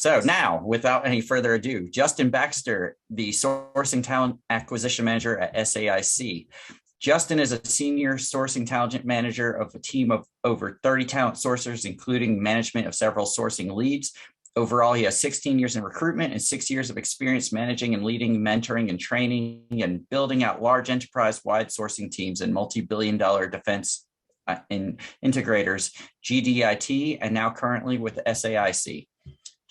So now, without any further ado, Justen Baxter, the Sourcing Talent Acquisition Manager at SAIC. Justen is a senior sourcing talent manager of a team of over 30 talent sourcers, including management of several sourcing leads. Overall, he has 16 years in recruitment and 6 years of experience managing and leading, mentoring and training and building out large enterprise-wide sourcing teams and multi-billion-dollar defense integrators, GDIT, and now currently with SAIC.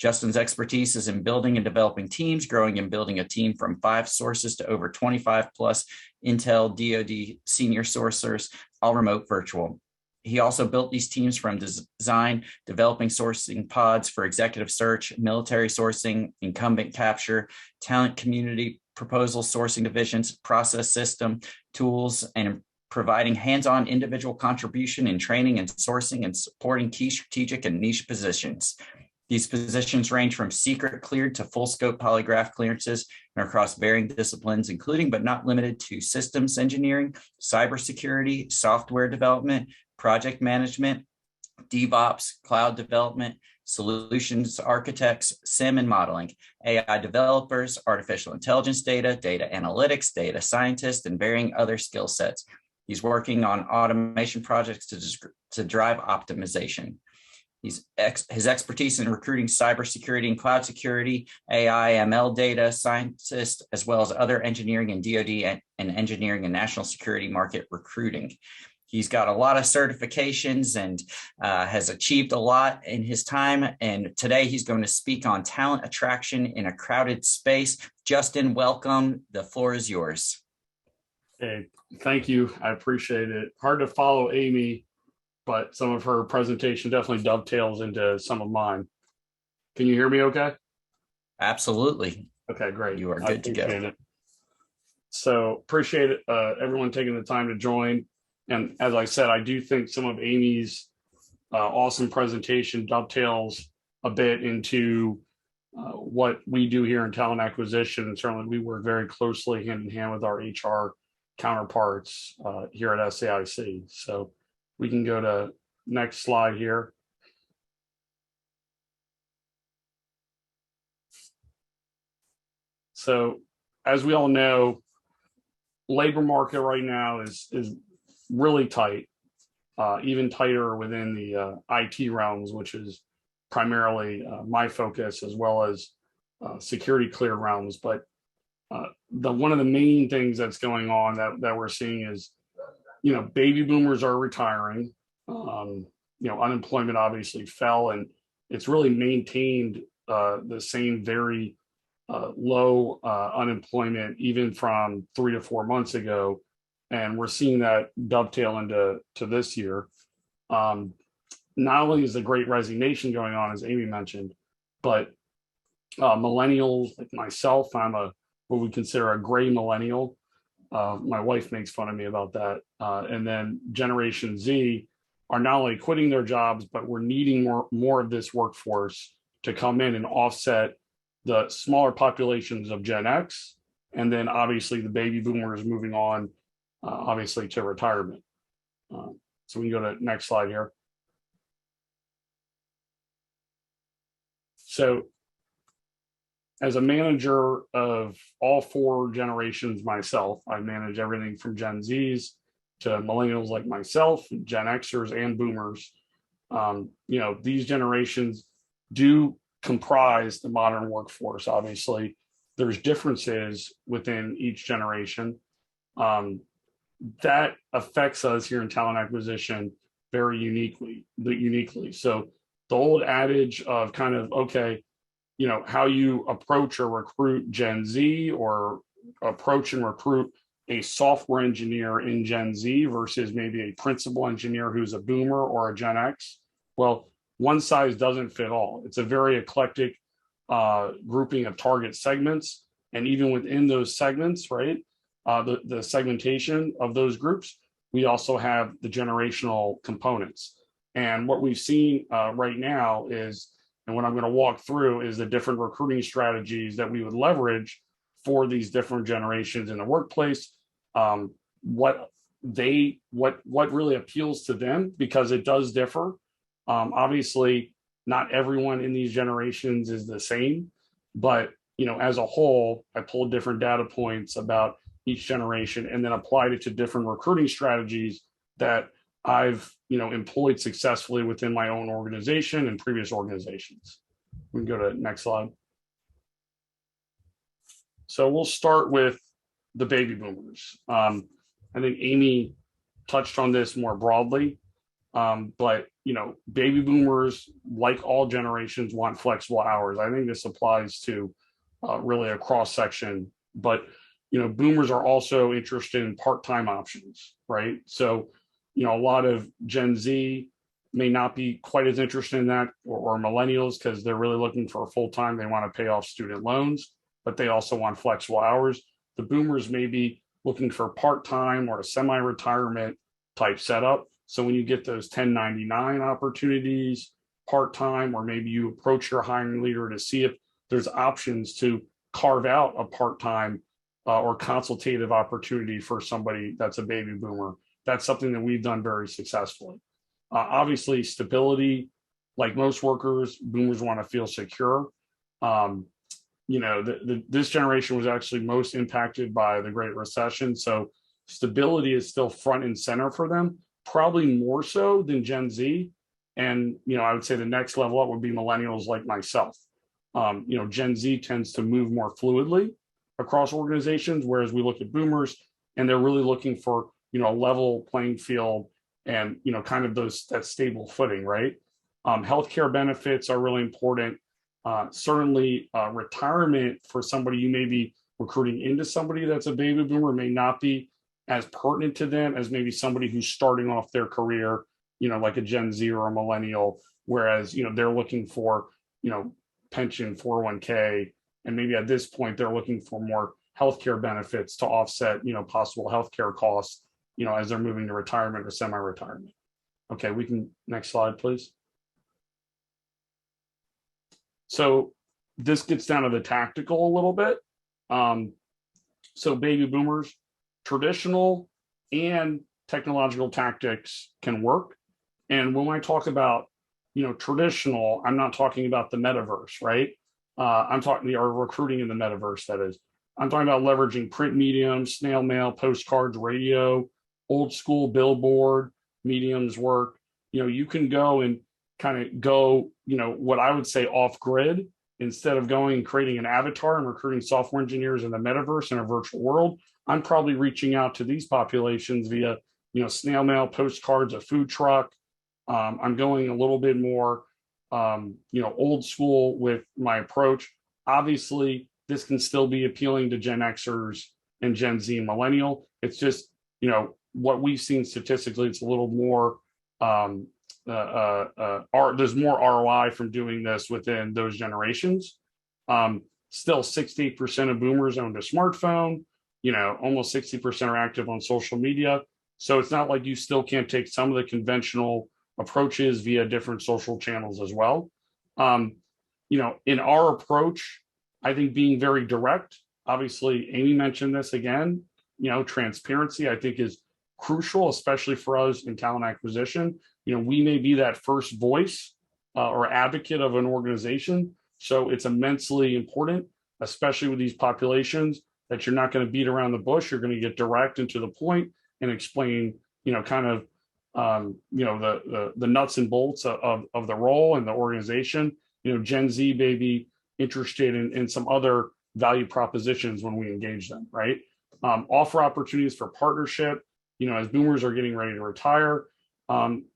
Justen's expertise is in building and developing teams, growing and building a team from 5 sources to over 25 plus Intel, DoD senior sourcers, all remote virtual. He also built these teams from design, developing sourcing pods for executive search, military sourcing, incumbent capture, talent community proposal sourcing divisions, process system, tools, and providing hands-on individual contribution in training and sourcing and supporting key strategic and niche positions. These positions range from secret cleared to full scope polygraph clearances and across varying disciplines, including but not limited to systems engineering, cybersecurity, software development, project management, DevOps, cloud development, solutions architects, SIM and modeling, AI developers, artificial intelligence data analytics, data scientists, and varying other skill sets. He's working on automation projects to drive optimization. His expertise in recruiting cybersecurity and cloud security, AI, ML data scientists, as well as other engineering and DoD and engineering and national security market recruiting. He's got a lot of certifications and has achieved a lot in his time. And today he's going to speak on talent attraction in a crowded space. Justen, welcome. The floor is yours. Hey, thank you. I appreciate it. Hard to follow Amy, but some of her presentation definitely dovetails into some of mine. Can you hear me okay? Absolutely. Okay, great. You are good to go. It. So appreciate it, everyone taking the time to join. And as I said, I do think some of Amy's awesome presentation dovetails a bit into what we do here in talent acquisition. And certainly we work very closely hand in hand with our HR counterparts here at SAIC. So we can go to next slide here. So as we all know, labor market right now is really tight, even tighter within the IT realms, which is primarily my focus, as well as security cleared realms. But one of the main things that's going on that we're seeing is, baby boomers are retiring. Unemployment obviously fell, and it's really maintained the same very low unemployment even from 3 to 4 months ago. And we're seeing that dovetail into this year. Not only is the great resignation going on, as Amy mentioned, but millennials like myself, I'm what we consider a gray millennial. My wife makes fun of me about that. And then Generation Z are not only quitting their jobs, but we're needing more of this workforce to come in and offset the smaller populations of Gen X. And then obviously the baby boomers moving on, obviously to retirement. So we can go to next slide here. So as a manager of all 4 generations myself, I manage everything from Gen Zs to millennials like myself, Gen Xers and boomers. These generations do comprise the modern workforce. Obviously, there's differences within each generation. That affects us here in talent acquisition very uniquely. So the old adage of kind of, okay, how you approach or recruit Gen Z or approach and recruit a software engineer in Gen Z versus maybe a principal engineer who's a boomer or a Gen X. Well, one size doesn't fit all. It's a very eclectic grouping of target segments. And even within those segments, right, the segmentation of those groups, we also have the generational components. And what we've seen right now is, and what I'm going to walk through is the different recruiting strategies that we would leverage for these different generations in the workplace, what really appeals to them, because it does differ. Obviously, Not everyone in these generations is the same, but as a whole, I pulled different data points about each generation and then applied it to different recruiting strategies that I've employed successfully within my own organization and previous organizations. We can go to the next slide. So we'll start with the baby boomers. I think Amy touched on this more broadly, but baby boomers, like all generations, want flexible hours. I think this applies to really a cross section, but boomers are also interested in part-time options, right? So a lot of Gen Z may not be quite as interested in that, or millennials, because they're really looking for a full-time. They want to pay off student loans, but they also want flexible hours. The boomers may be looking for part-time or a semi-retirement type setup. So when you get those 1099 opportunities, part-time, or maybe you approach your hiring leader to see if there's options to carve out a part-time or consultative opportunity for somebody that's a baby boomer. That's something that we've done very successfully. Obviously, stability, like most workers, boomers want to feel secure. This generation was actually most impacted by the Great Recession. So stability is still front and center for them, probably more so than Gen Z. And, I would say the next level up would be millennials like myself. Gen Z tends to move more fluidly across organizations, whereas we look at boomers and they're really looking for, a level playing field and, kind of that stable footing, right? Healthcare benefits are really important. Certainly retirement for somebody you may be recruiting into somebody that's a baby boomer may not be as pertinent to them as maybe somebody who's starting off their career, like a Gen Z or a millennial, whereas, they're looking for, pension, 401k, and maybe at this point they're looking for more healthcare benefits to offset, possible healthcare costs, as they're moving to retirement or semi-retirement. Okay, we can, next slide, please. So this gets down to the tactical a little bit. So baby boomers, traditional and technological tactics can work. And when I talk about, traditional, I'm not talking about the metaverse, right? I'm talking or recruiting in the metaverse, that is. I'm talking about leveraging print mediums, snail mail, postcards, radio, old school billboard mediums work. You can go and kind of go, what I would say off grid, instead of going and creating an avatar and recruiting software engineers in the metaverse in a virtual world. I'm probably reaching out to these populations via, snail mail, postcards, a food truck. I'm going a little bit more, old school with my approach. Obviously, this can still be appealing to Gen Xers and Gen Z and millennial. It's just, what we've seen statistically, it's a little more, there's more ROI from doing this within those generations. Still 68% of boomers owned a smartphone, almost 60% are active on social media. So it's not like you still can't take some of the conventional approaches via different social channels as well. In our approach, I think being very direct, obviously Amy mentioned this again, transparency I think is crucial, especially for us in talent acquisition. We may be that first voice or advocate of an organization. So it's immensely important, especially with these populations, that you're not going to beat around the bush. You're going to get direct and to the point and explain, kind of, the nuts and bolts of the role and the organization. Gen Z may be interested in some other value propositions when we engage them, right? Offer opportunities for partnership. As boomers are getting ready to retire,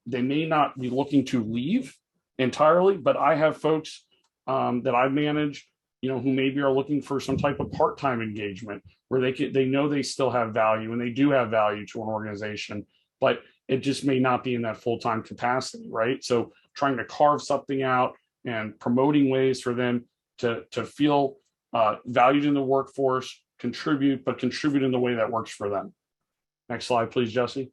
they may not be looking to leave entirely, but I have folks that I've managed, who maybe are looking for some type of part-time engagement where they know they still have value and they do have value to an organization, but it just may not be in that full-time capacity, right? So trying to carve something out and promoting ways for them to feel valued in the workforce, contribute in the way that works for them. Next slide, please, Jesse.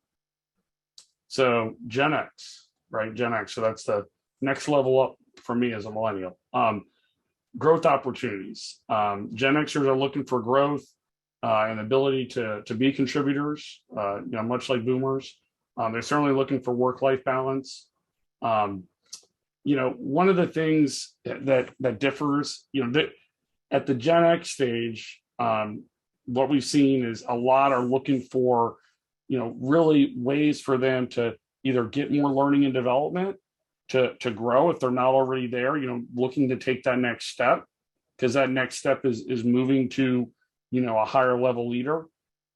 So Gen X, right? Gen X. So that's the next level up for me as a millennial. Growth opportunities. Gen Xers are looking for growth and ability to be contributors, much like boomers. They're certainly looking for work-life balance. one of the things that differs, that at the Gen X stage, what we've seen is a lot are looking for, really ways for them to either get more learning and development to grow if they're not already there, looking to take that next step, because that next step is moving to, a higher level leader.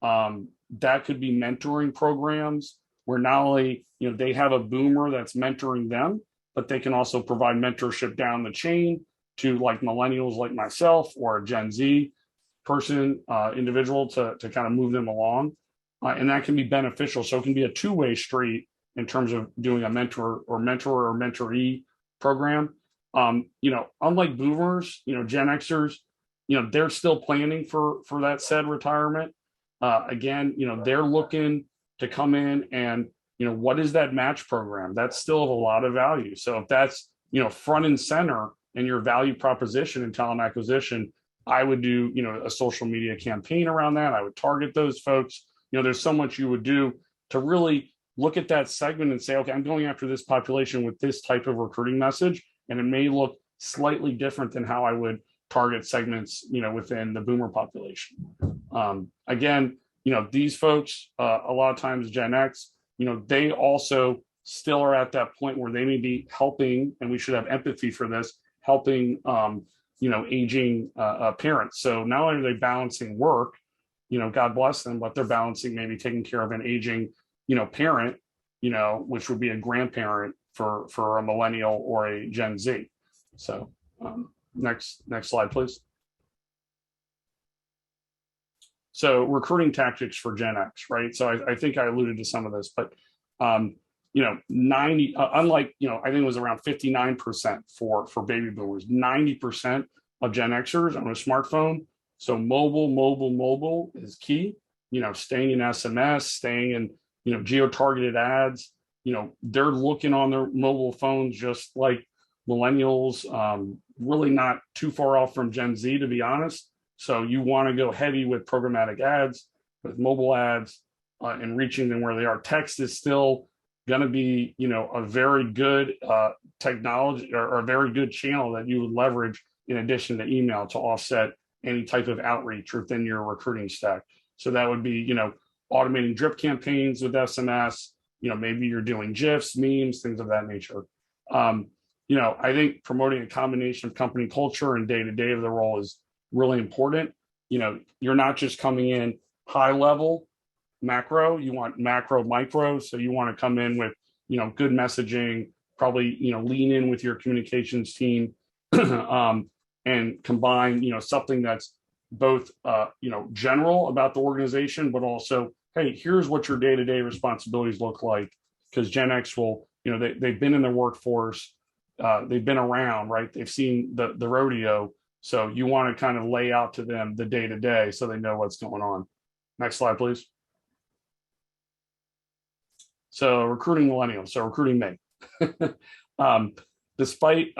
That could be mentoring programs where not only, they have a boomer that's mentoring them, but they can also provide mentorship down the chain to like millennials like myself or a Gen Z person, individual to kind of move them along. And that can be beneficial. So it can be a two-way street in terms of doing a mentor or mentoree program. Unlike boomers, Gen Xers, they're still planning for that said retirement. Again, they're looking to come in and, what is that match program? That's still of a lot of value. So if that's, front and center in your value proposition and talent acquisition, I would do, a social media campaign around that. I would target those folks. There's so much you would do to really look at that segment and say, okay, I'm going after this population with this type of recruiting message. And it may look slightly different than how I would target segments, within the boomer population. Again, these folks, a lot of times Gen X, they also still are at that point where they may be helping, and we should have empathy for this, helping, aging parents. So not only are they balancing work, God bless them, but they're balancing maybe taking care of an aging, parent, which would be a grandparent for a millennial or a Gen Z. So next slide, please. So recruiting tactics for Gen X, right? So I think I alluded to some of this, but 90, unlike, I think it was around 59% for baby boomers, 90% of Gen Xers on a smartphone. So mobile is key, staying in SMS, staying in, geo-targeted ads, they're looking on their mobile phones just like millennials, really not too far off from Gen Z, to be honest. So you want to go heavy with programmatic ads, with mobile ads, and reaching them where they are. Text is still going to be, a very good technology or a very good channel that you would leverage in addition to email to offset any type of outreach within your recruiting stack. So that would be, automating drip campaigns with SMS, maybe you're doing GIFs, memes, things of that nature. I think promoting a combination of company culture and day-to-day of the role is really important. You're not just coming in high level macro, you want macro micro. So you want to come in with, good messaging, probably, lean in with your communications team, and combine, something that's both, general about the organization, but also, hey, here's what your day-to-day responsibilities look like. Because Gen X will, they've been in the workforce, they've been around, right? They've seen the rodeo. So you want to kind of lay out to them the day-to-day so they know what's going on. Next slide, please. So recruiting millennials, so recruiting me. Despite,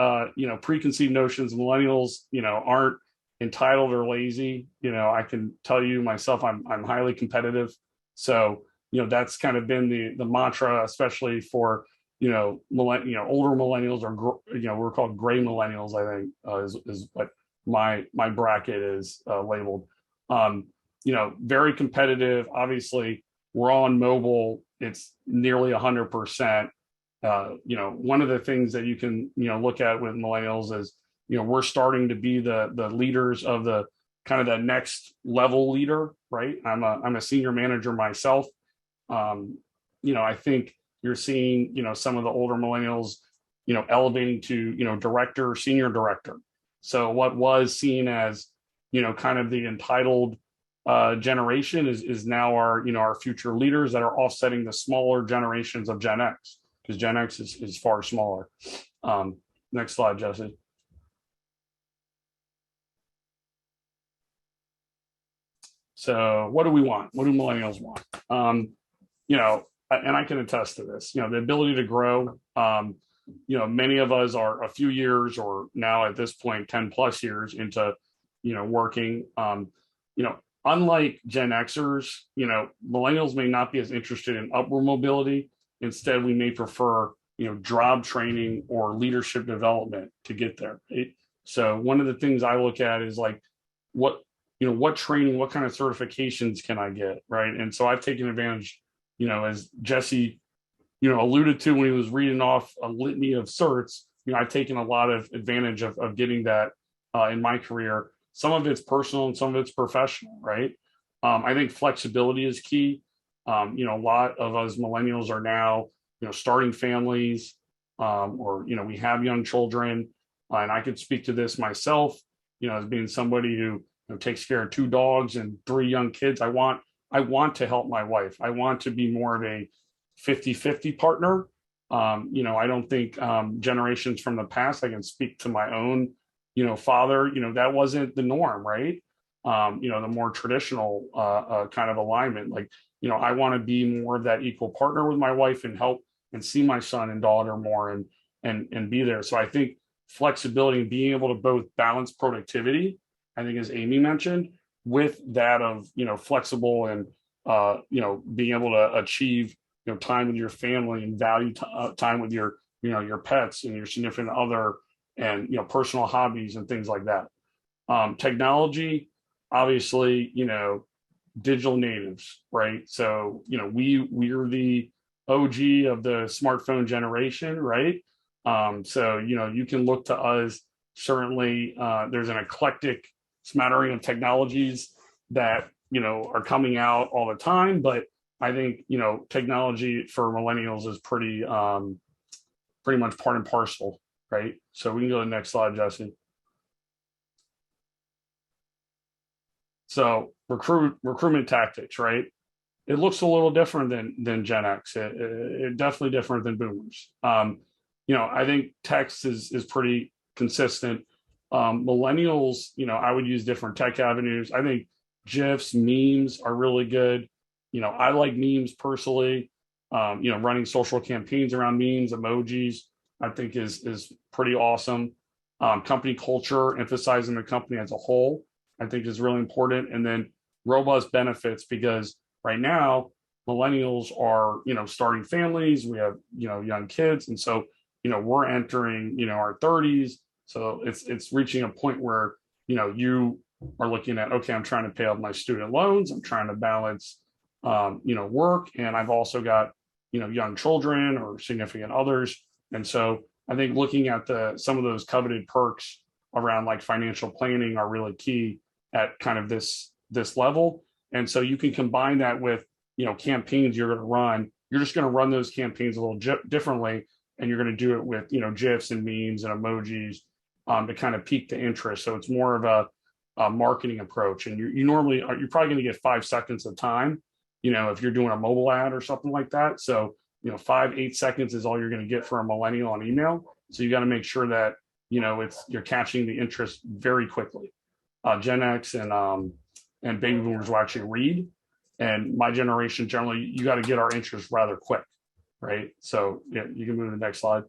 preconceived notions, millennials, aren't entitled or lazy. I can tell you myself, I'm highly competitive. So, that's kind of been the mantra, especially for, older millennials, or, we're called gray millennials, I think, is what my bracket is labeled. Very competitive. Obviously, we're on mobile. It's nearly 100%. One of the things that you can, look at with millennials is, we're starting to be the leaders of the kind of that next level leader, right? I'm a senior manager myself. I think you're seeing, some of the older millennials, elevating to, director, senior director. So what was seen as, kind of the entitled generation is now our future leaders that are offsetting the smaller generations of Gen X, because Gen X is far smaller. Next slide, Jesse. So what do we want? What do millennials want? And I can attest to this, the ability to grow. Many of us are a few years, or now at this point, 10 plus years into, working. Unlike Gen Xers, millennials may not be as interested in upward mobility. Instead, we may prefer, job training or leadership development to get there. So one of the things I look at is like, what training, what kind of certifications can I get, right? And so I've taken advantage, as Jesse, alluded to when he was reading off a litany of certs. I've taken a lot of advantage of getting that in my career. Some of it's personal and some of it's professional, right? I think flexibility is key. A lot of us millennials are now, starting families, or we have young children, and I could speak to this myself, as being somebody who takes care of 2 dogs and 3 young kids. I want to help my wife. I want to be more of a 50-50 partner. I don't think generations from the past, I can speak to my own, father, that wasn't the norm, right? The more traditional kind of alignment. Like, I want to be more of that equal partner with my wife and help and see my son and daughter more and be there. So I think flexibility and being able to both balance productivity, I think, as Amy mentioned, with that of, flexible and, being able to achieve, time with your family and value time with your, your pets and your significant other and, personal hobbies and things like that. Technology, obviously, digital natives, right? So, we're the OG of the smartphone generation, right? So, you can look to us. Certainly, there's an eclectic smattering of technologies that, are coming out all the time, but I think, technology for millennials is pretty much part and parcel, right? So we can go to the next slide, Jesse. So recruitment tactics, right? It looks a little different than Gen X. It definitely different than boomers. I think text is pretty consistent. Millennials, I would use different tech avenues. I think GIFs, memes are really good. I like memes personally. Running social campaigns around memes, emojis, I think is pretty awesome. Company culture, emphasizing the company as a whole, I think is really important. And then robust benefits, because right now millennials are, starting families. We have, young kids. And so, we're entering, our 30s. So it's reaching a point where, you are looking at, okay, I'm trying to pay off my student loans. I'm trying to balance, work. And I've also got, young children or significant others. And so I think looking at some of those coveted perks around like financial planning are really key at kind of this level. And so you can combine that with, campaigns you're going to run. You're just going to run those campaigns a little differently. And you're going to do it with, GIFs and memes and emojis to kind of pique the interest. So it's more of a marketing approach. And you're probably going to get 5 seconds of time, if you're doing a mobile ad or something like that. So, 5-8 seconds is all you're going to get for a millennial on email. So you got to make sure that, you're catching the interest very quickly. Gen X and baby boomers will actually read. And my generation, generally, you got to get our interest rather quick, right? So yeah, you can move to the next slide.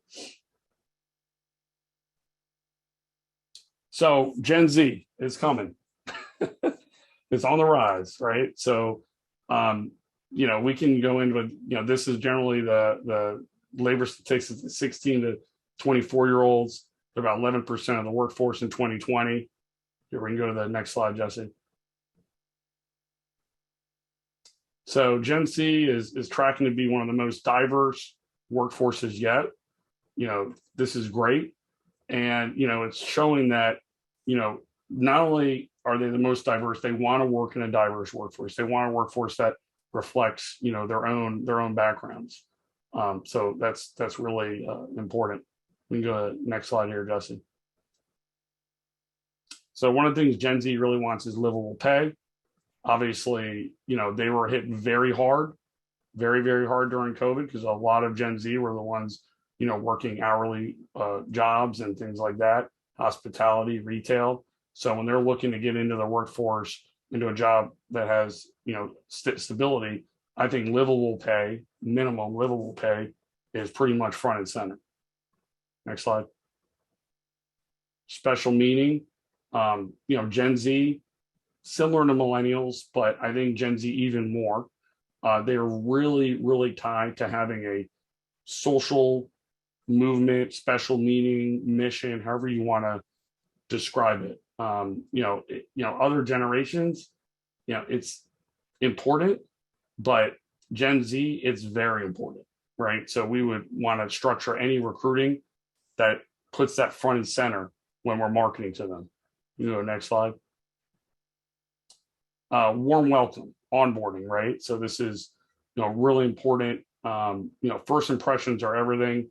So Gen Z is coming. It's on the rise, right? So, we can go into, this is generally the labor statistics of 16 to 24-year-olds. They're about 11% of the workforce in 2020. Here, we can go to the next slide, Jesse. So Gen Z is tracking to be one of the most diverse workforces yet. This is great. And, it's showing that, not only are they the most diverse, they want to work in a diverse workforce. They want a workforce that reflects, their own backgrounds. So that's really important. We can go to the next slide here, Justin. So one of the things Gen Z really wants is livable pay. Obviously, they were hit very hard, very, very hard during COVID, because a lot of Gen Z were the ones, working hourly jobs and things like that, hospitality, retail. So when they're looking to get into the workforce, into a job that has, stability, I think livable pay, minimum livable pay, is pretty much front and center. Next slide. Special meaning, Gen Z, similar to millennials, but I think Gen Z even more. They're really, really tied to having a social movement, special meaning, mission, however you want to describe it. Other generations, it's important, but Gen Z, it's very important, right? So we would want to structure any recruiting that puts that front and center when we're marketing to them. You go next slide. Warm welcome, onboarding, right? So this is, really important. First impressions are everything.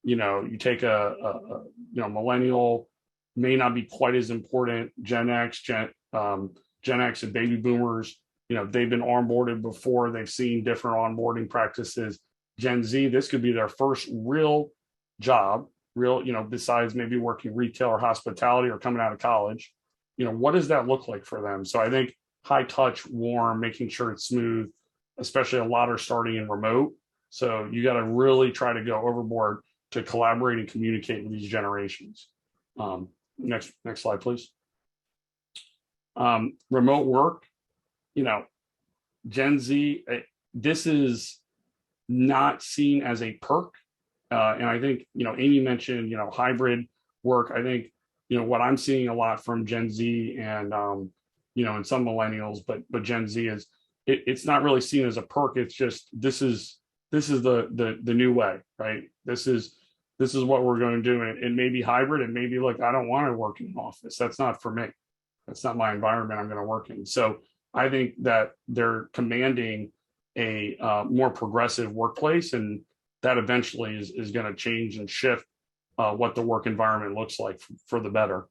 You take a millennial, may not be quite as important. Gen X and baby boomers, they've been onboarded before. They've seen different onboarding practices. Gen Z, this could be their first real job, besides maybe working retail or hospitality or coming out of college. What does that look like for them? So I think high touch, warm, making sure it's smooth, especially a lot are starting in remote. So you got to really try to go overboard to collaborate and communicate with these generations. Next slide, please. Remote work, Gen Z, this is not seen as a perk. And I think, Amy mentioned, hybrid work. I think, what I'm seeing a lot from Gen Z and, and some millennials, but Gen Z is, it's not really seen as a perk. It's just, this is the new way, right? This is what we're going to do. And it may be hybrid. And maybe like, I don't want to work in an office. That's not for me. That's not my environment I'm going to work in. So I think that they're commanding a more progressive workplace, and that eventually is going to change and shift what the work environment looks like for the better.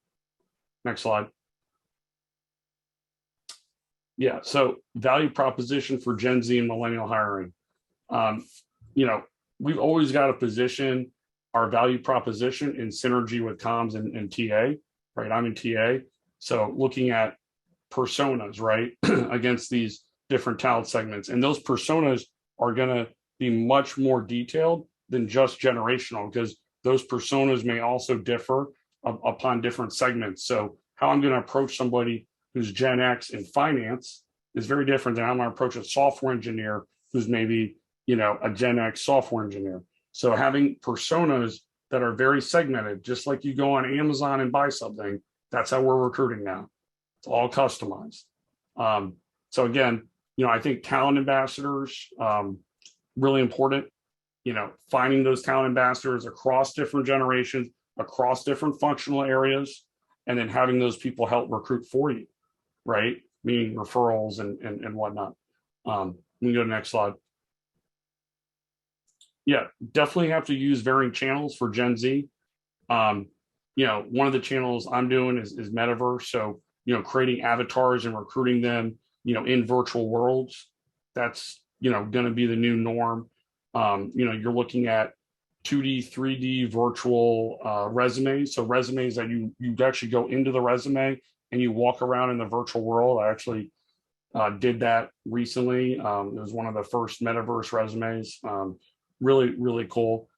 Next slide. Yeah, so value proposition for Gen Z and millennial hiring. We've always got to position our value proposition in synergy with comms and TA, right? I'm in TA. So looking at personas, right, against these different talent segments. And those personas are going to be much more detailed than just generational, because those personas may also differ upon different segments. So how I'm going to approach somebody who's Gen X in finance is very different than how I'm going to approach a software engineer who's maybe, a Gen X software engineer. So having personas that are very segmented, just like you go on Amazon and buy something, that's how we're recruiting now. It's all customized. So again, I think talent ambassadors, really important, finding those talent ambassadors across different generations, across different functional areas, and then having those people help recruit for you, right? Meaning referrals and whatnot. We can go to the next slide. Yeah, definitely have to use varying channels for Gen Z. One of the channels I'm doing is metaverse. So, creating avatars and recruiting them, in virtual worlds. That's, going to be the new norm. You're looking at 2D, 3D virtual resumes. So resumes that you actually go into the resume and you walk around in the virtual world. I actually did that recently. It was one of the first metaverse resumes. Really, really cool.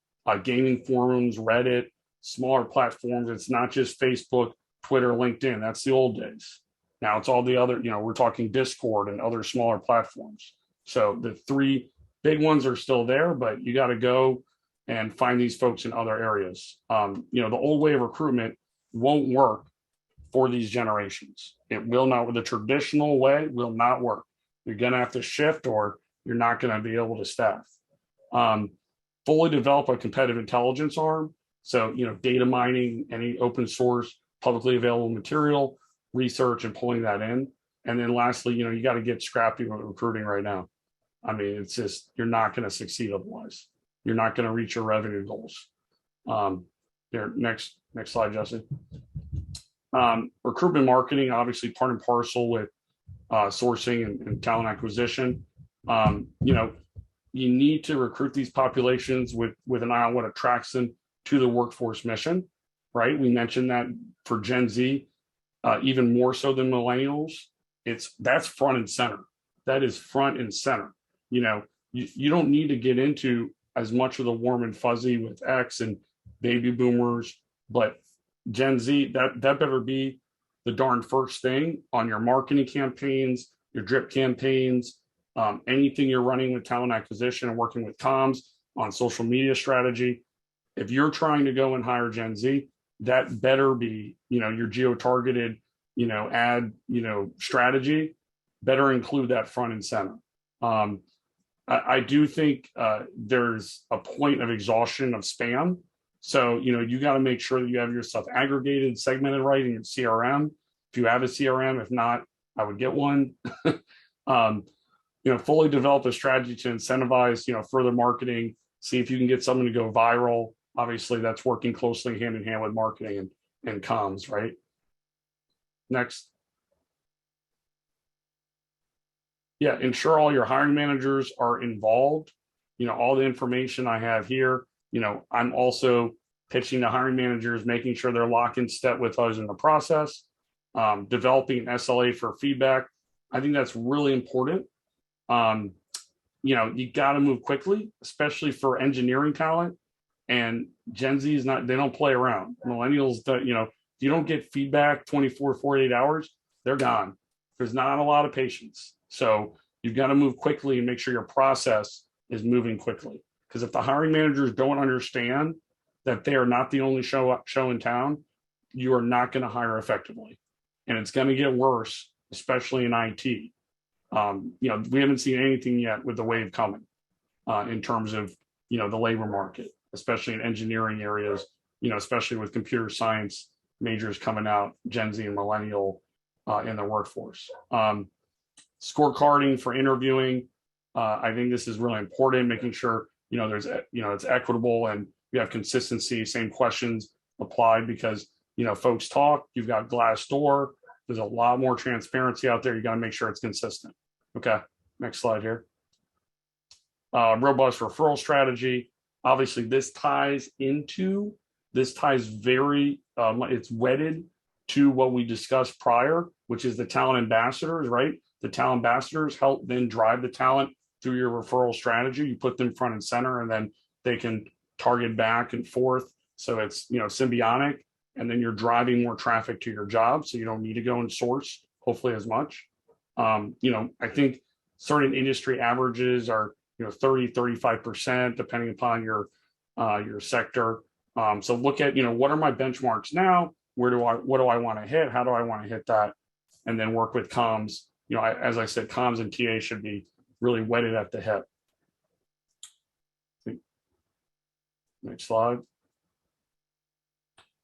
Gaming forums, Reddit, smaller platforms. It's not just Facebook, Twitter, LinkedIn. That's the old days. Now it's all the other, we're talking Discord and other smaller platforms. So the three big ones are still there, but you got to go and find these folks in other areas. The old way of recruitment won't work for these generations. It will not, the traditional way will not work. You're going to have to shift, or you're not going to be able to staff. Fully develop a competitive intelligence arm. So, data mining, any open source, publicly available material, research and pulling that in. And then lastly, you got to get scrappy with recruiting right now. I mean, it's just, you're not going to succeed otherwise. You're not going to reach your revenue goals. Next slide, Justin. Recruitment marketing, obviously part and parcel with sourcing and talent acquisition. You need to recruit these populations with an eye on what attracts them to the workforce mission, right? We mentioned that for Gen Z, even more so than millennials, that's front and center. That is front and center. You don't need to get into as much of the warm and fuzzy with X and baby boomers, but Gen Z, that better be the darn first thing on your marketing campaigns, your drip campaigns, anything you're running with talent acquisition and working with comms on social media strategy. if you're trying to go and hire Gen Z, that better be, your geo-targeted, ad, strategy better include that front and center. I do think there's a point of exhaustion of spam. So, you got to make sure that you have your stuff aggregated, segmented right in your CRM. If you have a CRM, if not, I would get one. Fully develop a strategy to incentivize, further marketing, see if you can get something to go viral. Obviously, that's working closely hand in hand with marketing and comms, right? Next. Yeah, ensure all your hiring managers are involved. All the information I have here, I'm also pitching to hiring managers, making sure they're locked in step with us in the process, developing an SLA for feedback. I think that's really important. You got to move quickly, especially for engineering talent. And Gen Z is not, they don't play around. Millennials, if you don't get feedback 24, 48 hours, they're gone. There's not a lot of patience. So you've got to move quickly and make sure your process is moving quickly. Because if the hiring managers don't understand that they are not the only show in town, you are not going to hire effectively. And it's going to get worse, especially in IT. We haven't seen anything yet with the wave coming in terms of, the labor market, especially in engineering areas, especially with computer science majors coming out, Gen Z and millennial in the workforce. Scorecarding for interviewing. I think this is really important, making sure, there's, it's equitable and you have consistency, same questions applied because, folks talk, you've got Glassdoor, there's a lot more transparency out there. You got to make sure it's consistent. Okay, next slide here. Robust referral strategy. Obviously, this ties very, it's wedded to what we discussed prior, which is the talent ambassadors, right? The talent ambassadors help then drive the talent through your referral strategy. You put them front and center, and then they can target back and forth. So it's, symbiotic, and then you're driving more traffic to your job. So you don't need to go and source, hopefully, as much. I think certain industry averages are, 30, 35%, depending upon your sector. So look at, what are my benchmarks now? What do I want to hit? How do I want to hit that? And then work with comms. As I said, comms and TA should be really wedded at the hip. Next slide.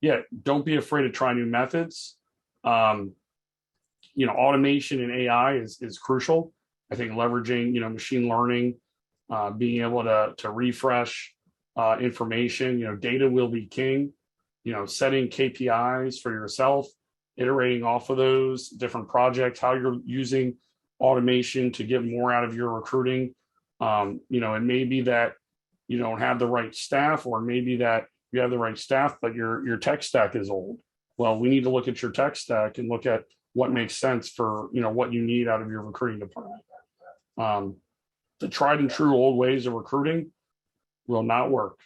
Yeah, don't be afraid to try new methods. Automation and AI is crucial. I think leveraging, machine learning, being able to refresh information, data will be king, setting KPIs for yourself, iterating off of those different projects, how you're using automation to get more out of your recruiting. It may be that you don't have the right staff, or maybe that you have the right staff, but your tech stack is old. Well, we need to look at your tech stack and look at what makes sense for, what you need out of your recruiting department. The tried and true old ways of recruiting will not work.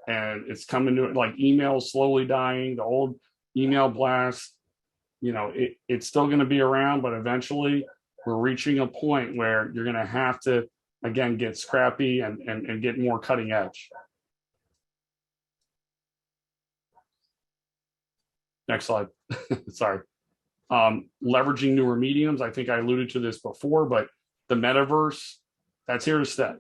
And it's coming to it, like email slowly dying, the old email blast, it's still going to be around, but eventually we're reaching a point where you're going to have to, again, get scrappy and get more cutting edge. Next slide. Sorry. Leveraging newer mediums. I think I alluded to this before, but the metaverse, that's here to stay.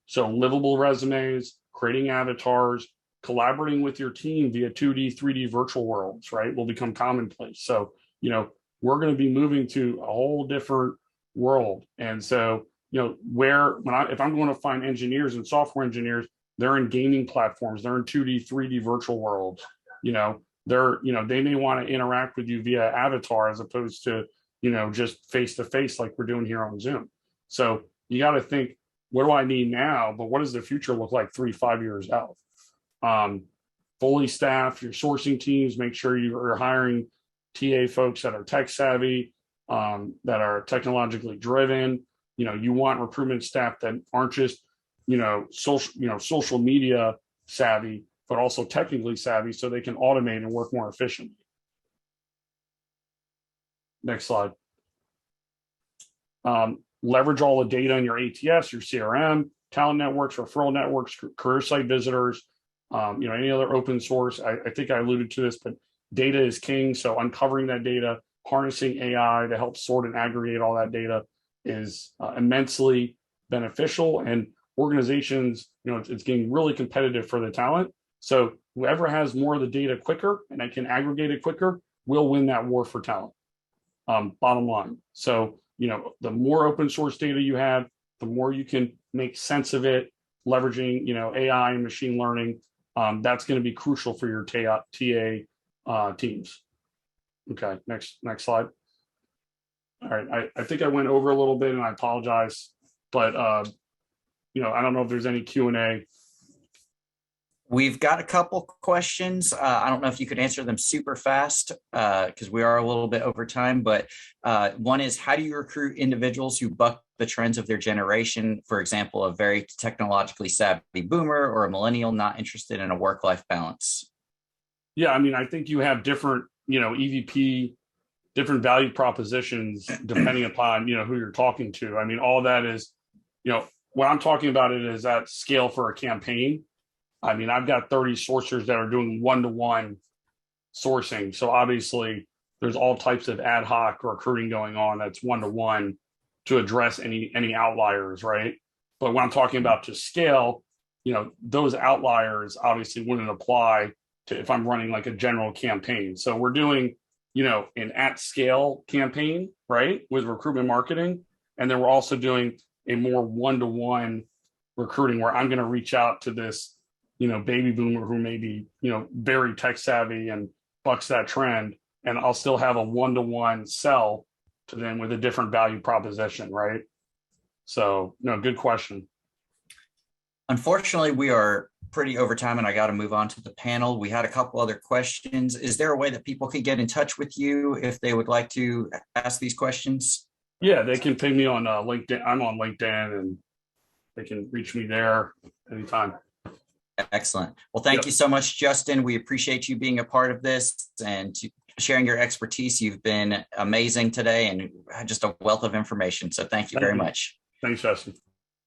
So livable resumes, creating avatars, collaborating with your team via 2D, 3D virtual worlds, right, will become commonplace. So, we're going to be moving to a whole different world. And so, if I'm going to find engineers and software engineers, they're in gaming platforms, they're in 2D, 3D virtual worlds, they may want to interact with you via avatar as opposed to, just face to face like we're doing here on Zoom. So you got to think, what do I need now? But what does the future look like 3-5 years out? Fully staff your sourcing teams, make sure you are hiring TA folks that are tech savvy, that are technologically driven. You want recruitment staff that aren't just, social media savvy, but also technically savvy so they can automate and work more efficiently. Next slide. Leverage all the data in your ATS, your CRM, talent networks, referral networks, career site visitors, Any other open source. I think I alluded to this, but data is king. So uncovering that data, harnessing AI to help sort and aggregate all that data is immensely beneficial. And organizations, it's getting really competitive for the talent. So whoever has more of the data quicker and I can aggregate it quicker will win that war for talent. Bottom line. So, the more open source data you have, the more you can make sense of it, leveraging, AI and machine learning. That's going to be crucial for your TA teams. Okay, next slide. All right, I think I went over a little bit and I apologize, but I don't know if there's any Q&A. We've got a couple questions. I don't know if you could answer them super fast because we are a little bit over time, but one is, how do you recruit individuals who buck the trends of their generation? For example, a very technologically savvy boomer or a millennial not interested in a work-life balance. Yeah, I think you have different, EVP, different value propositions depending upon, who you're talking to. All of that is, what I'm talking about it is at scale for a campaign. I've got 30 sourcers that are doing one-to-one sourcing. So obviously there's all types of ad hoc recruiting going on that's one-to-one to address any outliers, right? But when I'm talking about to scale, those outliers obviously wouldn't apply to if I'm running like a general campaign. So we're doing, an at scale campaign, right, with recruitment marketing. And then we're also doing a more one-to-one recruiting where I'm going to reach out to this, baby boomer who may be, very tech savvy and bucks that trend. And I'll still have a one-to-one sell to them with a different value proposition, right? So, good question. Unfortunately, we are pretty over time and I got to move on to the panel. We had a couple other questions. Is there a way that people could get in touch with you if they would like to ask these questions? Yeah, they can ping me on LinkedIn. I'm on LinkedIn and they can reach me there anytime. Excellent. Well, thank you so much, Justen. We appreciate you being a part of this and sharing your expertise. You've been amazing today and just a wealth of information. So thank you very much. Thanks, Justen.